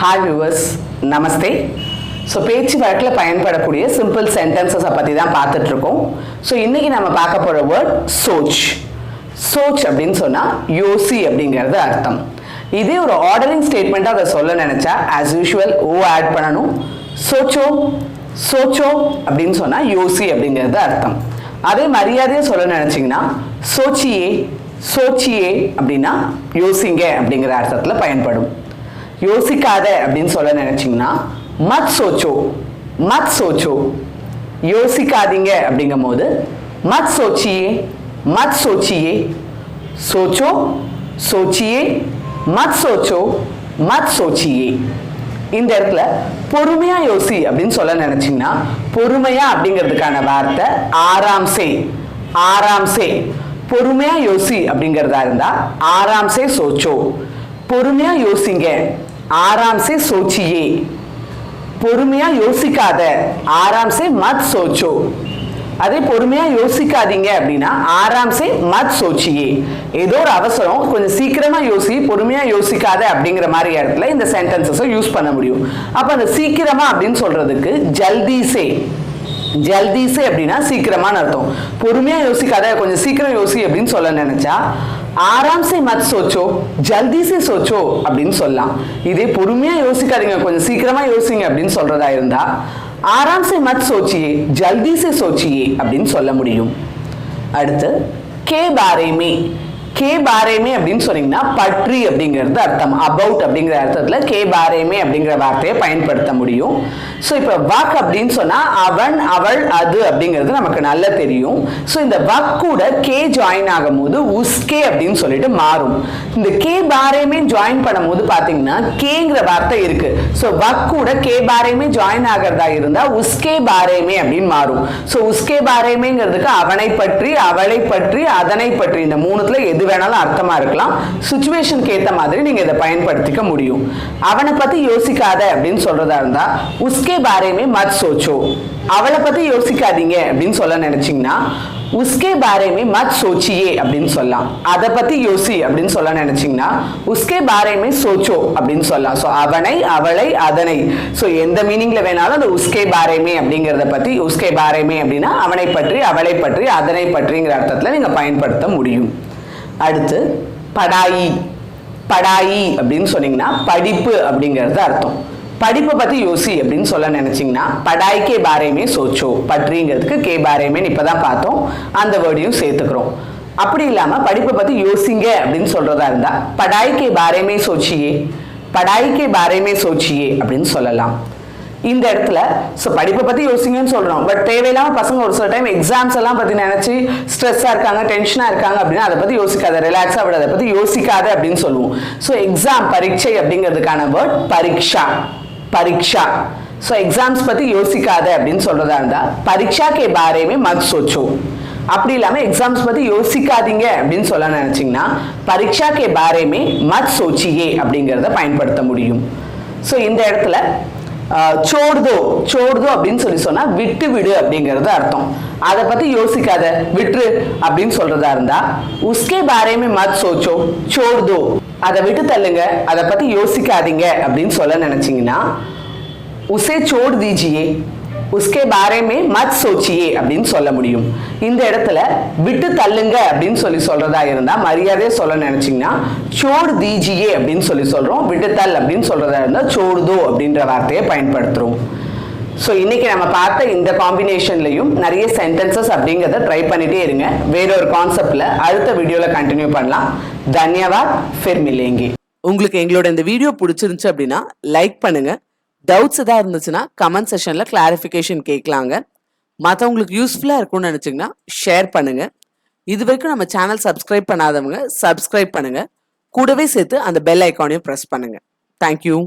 Hi viewers, Namaste. So பேச்சு வழக்கில் பயன்படக்கூடிய சிம்பிள் சென்டென்சஸை பற்றி தான் பார்த்துட்ருக்கோம். ஸோ இன்றைக்கி நம்ம பார்க்க போகிற வேர்ட் சோச். சோச் அப்படின்னு சொன்னால் யோசி அப்படிங்கிறது அர்த்தம். இதே ஒரு ஆர்டரிங் ஸ்டேட்மெண்ட்டாக அதை சொல்ல நினச்சா ஆஸ் யூஷுவல் ஓ ஆட் பண்ணணும். சோச்சோ சோச்சோ அப்படின்னு சொன்னால் யோசி அப்படிங்கிறது அர்த்தம். அதே மரியாதையாக சொல்ல நினச்சிங்கன்னா சோச்சியே சோச்சியே அப்படின்னா யோசிங்க அப்படிங்கிற அர்த்தத்தில் பயன்படும். யோசிக்காத அப்படின்னு சொல்ல நினைச்சிங்கன்னா மத் சோச்சோ மத் சோச்சோ. யோசிக்காதீங்க அப்படிங்கும் போது மத் சோச்சியே மத் சோச்சியே. சோச்சோ சோச்சியே மத் சோச்சோ மத் சோச்சியே. இந்த இடத்துல பொறுமையா யோசி அப்படின்னு சொல்ல நினைச்சிங்கன்னா பொறுமையா அப்படிங்கிறதுக்கான வார்த்தை ஆராம்சே ஆராம்சே. பொறுமையா யோசி அப்படிங்கிறதா இருந்தா ஆராம்சே சோச்சோ. பொறுமையா யோசிங்க ஆராம்சே சோச்சியே. பொறுமையா யோசிக்காத ஆராம்சே மத் சோச்சோ. அதே பொறுமையா யோசிக்காதீங்க அப்படின்னா ஆராம்சே மத் சோச்சியே. ஏதோ ஒரு அவசரம், கொஞ்சம் சீக்கிரமா யோசி, பொறுமையா யோசிக்காத அப்படிங்கிற மாதிரி இடத்துல இந்த சென்டென்சஸை யூஸ் பண்ண முடியும். அப்ப அந்த சீக்கிரமா அப்படின்னு சொல்றதுக்கு ஜல்தீசே. ஜல்தீசே அப்படின்னா சீக்கிரமான அர்த்தம். பொறுமையா யோசிக்காத, கொஞ்சம் சீக்கிரம் யோசி அப்படின்னு சொல்ல நினைச்சா ஆராம்சே மத் சோச்சோ ஜல்தீசே சோச்சோ அப்படின்னு சொல்லலாம். இதே பொறுமையா யோசிக்காதீங்க, கொஞ்சம் சீக்கிரமா யோசிங்க அப்படின்னு சொல்றதா இருந்தா ஆராம்சே மத் சோச்சியே ஜல்தீசே சோச்சியே அப்படின்னு சொல்ல முடியும். அடுத்து கே பாரேமே. கே பாரேமே அப்படின்னு சொன்னீங்கன்னா பற்றி அப்படிங்கிறது அர்த்தம். அபவுட் அப்படிங்கிற அர்த்தத்துல கே பாரேமே அப்படிங்கிற வார்த்தையை பயன்படுத்த முடியும். ஸோ இப்போ வக் அப்படின்னு சொன்னா அவன் அவள் அது அப்படிங்கிறது நமக்கு நல்லா தெரியும். ஸோ இந்த வக் கூட கே ஜாயின் ஆகும் போது உஸ்கே அப்படின்னு சொல்லிட்டு மாறும். இந்த கே பாரேமே ஜாயின் பண்ணும் போது பாத்தீங்கன்னா கேங்கிற வார்த்தை இருக்கு. ஸோ வக் கூட கே பாரேமே ஜாயின் ஆகிறதா இருந்தா உஸ்கே பாரேமே அப்படின்னு மாறும். ஸோ உஸ்கே பாரேமேங்கிறதுக்கு அவனை பற்றி அவளை பற்றி அதனை பற்றி இந்த மூணுத்துல எது வேணாலும் அர்த்தமா இருக்கலாம். சிச்சுவேஷனுக்கு ஏத்த மாதிரி நீங்க இதை பயன்படுத்திக்க முடியும். அவனை பத்தி யோசிக்காத அப்படின்னு சொல்றதா இருந்தா உஸ்கே பாரேமே மத் சோச்சோ. அவளை பத்தி யோசிக்காதீங்க அப்படின்னு சொல்ல நினைச்சீங்கன்னா உஸ்கே பாரேமே மத் சோச்சியே அப்படின்னு சொல்லலாம். அதை பத்தி யோசி அப்படின்னு சொல்ல நினைச்சீங்கன்னா உஸ்கே பாரேமே சோச்சோ அப்படின்னு சொல்லலாம். ஸோ அவனை அவளை அதனை. ஸோ எந்த மீனிங்ல வேணாலும் அந்த உஸ்கே பாரேமே அப்படிங்கிறத பத்தி உஸ்கே பாரேமே அப்படின்னா அவனை பற்றி அவளை பற்றி அதனை பற்றிங்கிற அர்த்தத்துல நீங்க பயன்படுத்த முடியும். அடுத்து படாயி. படாயி அப்படின்னு சொன்னீங்கன்னா படிப்பு அப்படிங்கிறது அர்த்தம். படிப்பை பத்தி யோசி அப்படின்னு சொல்ல நினைச்சீங்கன்னா படாய் கே பாரேமே சோச்சோ. பற்றிங்கிறதுக்கு கே பாரேமே இப்பதான் பார்த்தோம், அந்த வேர்டையும் சேர்த்துக்கிறோம். அப்படி இல்லாம படிப்பை பத்தி யோசிங்க அப்படின்னு சொல்றதா இருந்தா படாய் கே பாரேமே சோச்சியே படாய் கே பாரேமே சோச்சியே அப்படின்னு சொல்லலாம். இந்த இடத்துல படிப்பை பத்தி யோசிங்கன்னு சொல்றோம். பட் தேவையில்லாம பசங்க ஒரு சில டைம் எக்ஸாம்ஸ் எல்லாம் பத்தி நினைச்சு ஸ்ட்ரெஸ்ஸா இருக்காங்க, டென்ஷனா இருக்காங்க அப்படின்னா அதை பத்தி யோசிக்காத, ரிலாக்ஸா விட, அதை பத்தி யோசிக்காத அப்படின்னு சொல்லுவோம். ஸோ எக்ஸாம் பரீட்சை அப்படிங்கிறதுக்கான வேர்ட் பரீட்சா பரீட்சா. ஸோ எக்ஸாம்ஸ் பத்தி யோசிக்காத அப்படின்னு சொல்றதா இருந்தா பரீட்சா கே பாரேமே மத் சோச்சோ. அப்படி இல்லாம எக்ஸாம்ஸ் பத்தி யோசிக்காதீங்க அப்படின்னு சொல்ல நினைச்சீங்கன்னா பரீட்சா கே பாரேமே மத் சோச்சியே அப்படிங்கிறத பயன்படுத்த முடியும். ஸோ இந்த இடத்துல சோடுதோ சோடுதோ அப்படின்னு சொல்லி சொன்னா விட்டு விடு அப்படிங்கிறது அர்த்தம். அதை பத்தி யோசிக்காத, விட்டு அப்படின்னு சொல்றதா இருந்தா உஸ்கே பாரேமே மத் சோச்சோ சோடுதோ. அதை விட்டு தள்ளுங்க, அதை பத்தி யோசிக்காதீங்க அப்படின்னு சொல்ல நினைச்சீங்கன்னா உசே சோடு தீஜியே உஸ்கே பாரேமே மத் சோச்சியே அப்படின்னு சொல்ல முடியும். இந்த இடத்துல விட்டு தள்ளுங்க அப்படின்னு சொல்லி சொல்றதா இருந்தா மரியாதையை சொல்ல நினைச்சீங்கன்னா சோடு தீஜியே அப்படின்னு சொல்லி சொல்றோம். விட்டு தள் அப்படின்னு சொல்றதா இருந்தா சோடுதோ அப்படின்ற வார்த்தையை பயன்படுத்துறோம். ஸோ இன்னைக்கு நம்ம பார்த்த இந்த காம்பினேஷன்லையும் நிறைய சென்டென்சஸ் அப்படிங்கிறத ட்ரை பண்ணிட்டே இருங்க. வேறொரு கான்செப்ட்ல அடுத்த வீடியோல கண்டினியூ பண்ணலாம். தன்யவாத், ஃபிர் மிலேங்கே. உங்களுக்கு எங்களோட இந்த வீடியோ பிடிச்சிருந்துச்சு அப்படின்னா லைக் பண்ணுங்க. டவுட்ஸ் எதாவது இருந்துச்சுன்னா கமெண்ட் செஷன்ல கிளாரிஃபிகேஷன் கேட்கலாங்க. மற்றவங்களுக்கு யூஸ்ஃபுல்லாக இருக்கும்னு நினச்சிங்கன்னா ஷேர் பண்ணுங்க. இது வரைக்கும் நம்ம சேனல் சப்ஸ்கிரைப் பண்ணாதவங்க சப்ஸ்கிரைப் பண்ணுங்க. கூடவே சேர்த்து அந்த பெல் ஐக்கானையும் ப்ரெஸ் பண்ணுங்க. தேங்க்யூ.